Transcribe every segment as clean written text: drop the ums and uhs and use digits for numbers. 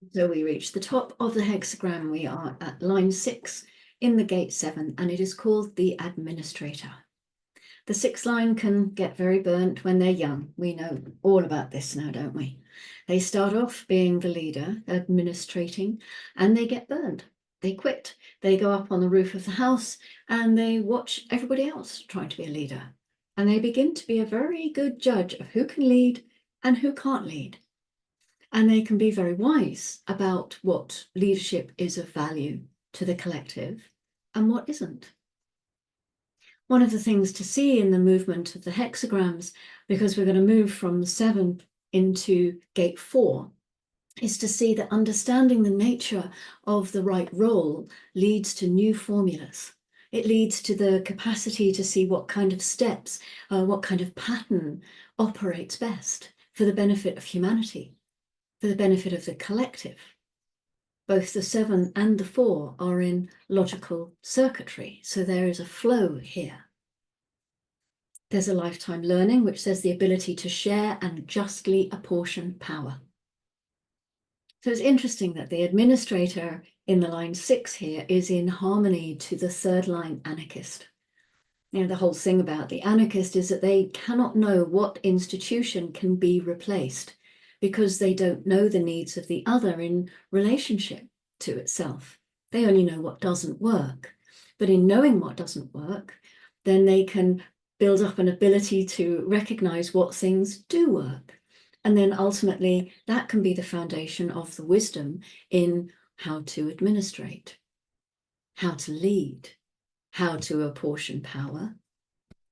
So we reach the top of the hexagram. We are at line 6 in the gate 7, and it is called the administrator. The 6th line can get very burnt when they're young. We know all about this now, don't we? They start off being the leader, administrating, and they get burned. They quit. They go up on the roof of the house and they watch everybody else trying to be a leader. And they begin to be a very good judge of who can lead and who can't lead. And they can be very wise about what leadership is of value to the collective and what isn't. One of the things to see in the movement of the hexagrams, because we're going to move from the 7 into gate 4, is to see that understanding the nature of the right role leads to new formulas. It leads to the capacity to see what kind of steps, what kind of pattern operates best for the benefit of humanity, for the benefit of the collective. Both the 7 and the 4 are in logical circuitry, so there is a flow here. There's a lifetime learning, which says the ability to share and justly apportion power. So it's interesting that the administrator in the line 6 here is in harmony to the 3rd line anarchist. You know, the whole thing about the anarchist is that they cannot know what institution can be replaced because they don't know the needs of the other in relationship to itself. They only know what doesn't work. But in knowing what doesn't work, then they can build up an ability to recognize what things do work. And then ultimately, that can be the foundation of the wisdom in how to administrate, how to lead, how to apportion power,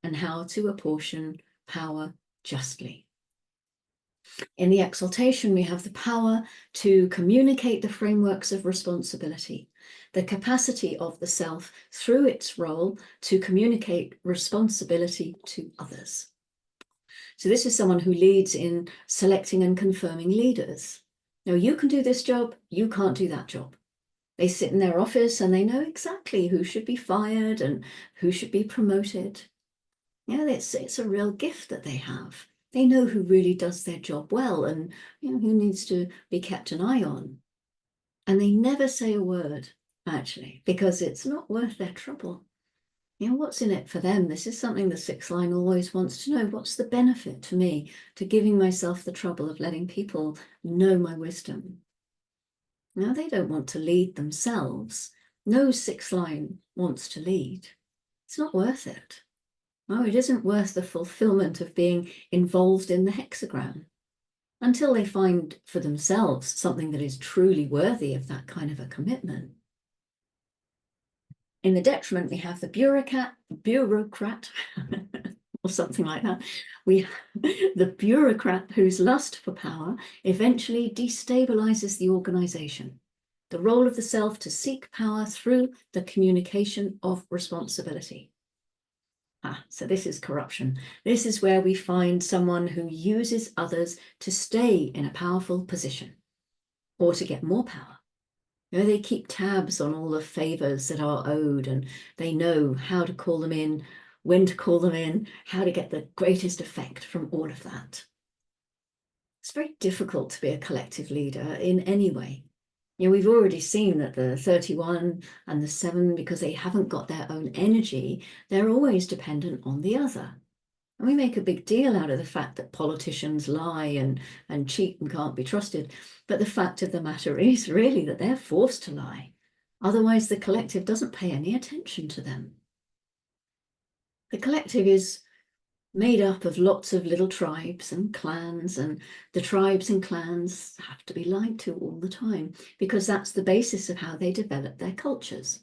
and how to apportion power justly. In the exaltation, we have the power to communicate the frameworks of responsibility, the capacity of the self through its role to communicate responsibility to others. So this is someone who leads in selecting and confirming leaders. Now, you can do this job, you can't do that job. They sit in their office and they know exactly who should be fired and who should be promoted. Yeah, it's a real gift that they have. They know who really does their job well and who needs to be kept an eye on. And they never say a word, actually, because it's not worth their trouble. What's in it for them? This is something the 6th line always wants to know. What's the benefit to me to giving myself the trouble of letting people know my wisdom? Now, they don't want to lead themselves. No 6th line wants to lead. It's not worth it. No, it isn't worth the fulfillment of being involved in the hexagram until they find for themselves something that is truly worthy of that kind of a commitment. In the detriment, we have the bureaucrat, or something like that. The bureaucrat whose lust for power eventually destabilizes the organization. The role of the self to seek power through the communication of responsibility. So this is corruption. This is where we find someone who uses others to stay in a powerful position or to get more power. They keep tabs on all the favors that are owed, and they know how to call them in, when to call them in, how to get the greatest effect from all of that. It's very difficult to be a collective leader in any way. We've already seen that the 31 and the 7, because they haven't got their own energy, they're always dependent on the other. And we make a big deal out of the fact that politicians lie and cheat and can't be trusted. But the fact of the matter is really that they're forced to lie. Otherwise, the collective doesn't pay any attention to them. The collective is made up of lots of little tribes and clans, and the tribes and clans have to be lied to all the time because that's the basis of how they develop their cultures.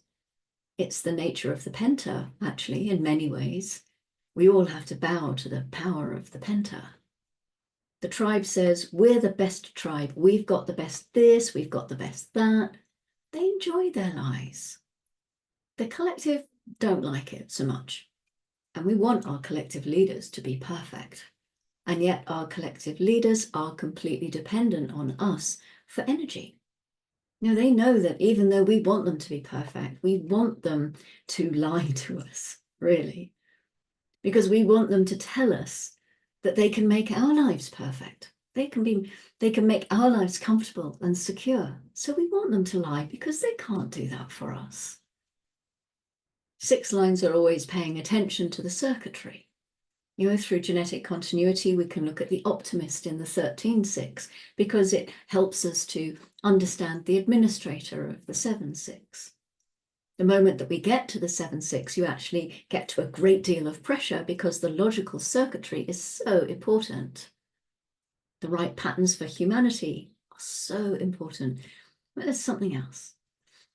It's the nature of the penta, actually, in many ways. We all have to bow to the power of the penta. The tribe says, we're the best tribe. We've got the best this, we've got the best that. They enjoy their lies. The collective don't like it so much. And we want our collective leaders to be perfect. And yet our collective leaders are completely dependent on us for energy. They know that even though we want them to be perfect, we want them to lie to us, really. Because we want them to tell us that they can make our lives perfect. They can make our lives comfortable and secure. So we want them to lie because they can't do that for us. 6 lines are always paying attention to the circuitry. Through genetic continuity, we can look at the optimist in the 13-6 because it helps us to understand the administrator of the 7-6. The moment that we get to the 7-6, you actually get to a great deal of pressure because the logical circuitry is so important. The right patterns for humanity are so important. But there's something else.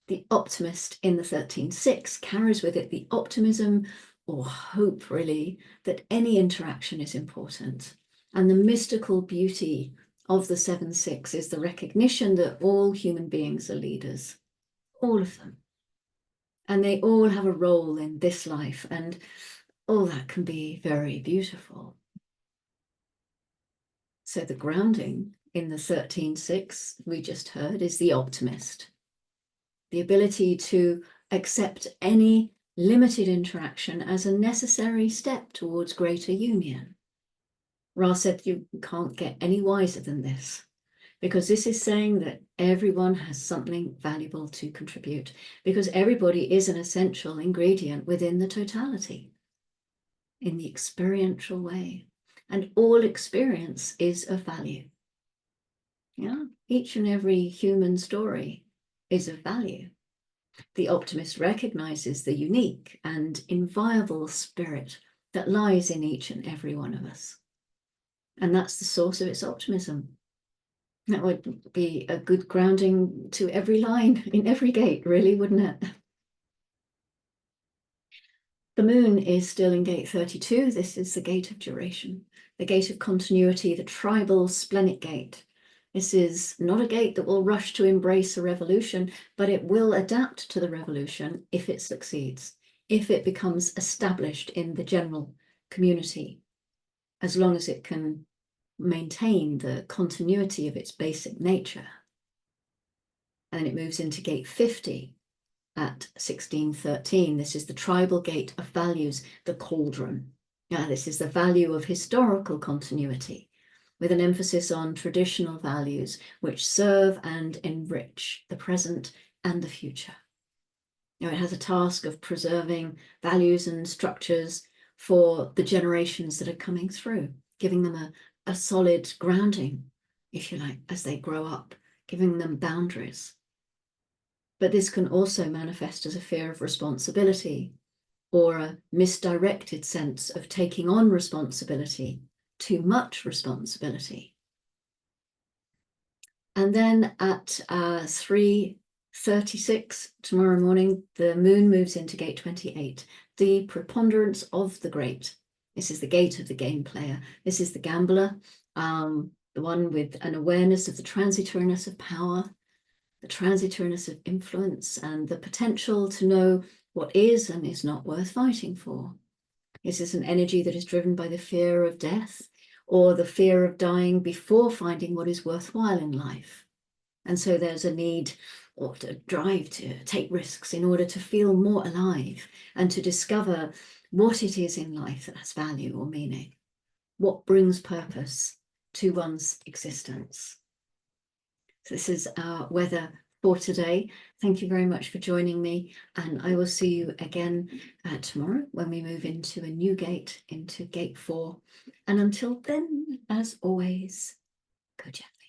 The optimist in the 13-6 carries with it the optimism or hope, really, that any interaction is important. And the mystical beauty of the 7-6 is the recognition that all human beings are leaders, all of them. And they all have a role in this life, and all that can be very beautiful. So the grounding in the 13-6 we just heard is the optimist. The ability to accept any limited interaction as a necessary step towards greater union. Ra said you can't get any wiser than this, because this is saying that everyone has something valuable to contribute, because everybody is an essential ingredient within the totality, in the experiential way. And all experience is of value. Yeah, each and every human story is of value. The optimist recognizes the unique and inviolable spirit that lies in each and every one of us. And that's the source of its optimism. That would be a good grounding to every line in every gate, really, wouldn't it? The moon is still in gate 32. This is the gate of duration, the gate of continuity, the tribal splenic gate. This is not a gate that will rush to embrace a revolution, but it will adapt to the revolution if it succeeds, if it becomes established in the general community, as long as it can maintain the continuity of its basic nature. And it moves into gate 50 at 1613. This is the tribal gate of values, the cauldron. This is the value of historical continuity, with an emphasis on traditional values which serve and enrich the present and the future. It has a task of preserving values and structures for the generations that are coming through, giving them a solid grounding, if you like, as they grow up, giving them boundaries. But this can also manifest as a fear of responsibility or a misdirected sense of taking on responsibility, too much responsibility. And then at 3:36 tomorrow morning, the moon moves into gate 28, the preponderance of the great. This is the gate of the game player. This is the gambler, the one with an awareness of the transitoriness of power, the transitoriness of influence, and the potential to know what is and is not worth fighting for. This is an energy that is driven by the fear of death or the fear of dying before finding what is worthwhile in life. And so there's a need or a drive to take risks in order to feel more alive and to discover what it is in life that has value or meaning, what brings purpose to one's existence. So this is our weather for today. Thank you very much for joining me, and I will see you again tomorrow when we move into a new gate, into gate 4. And until then, as always, go gently.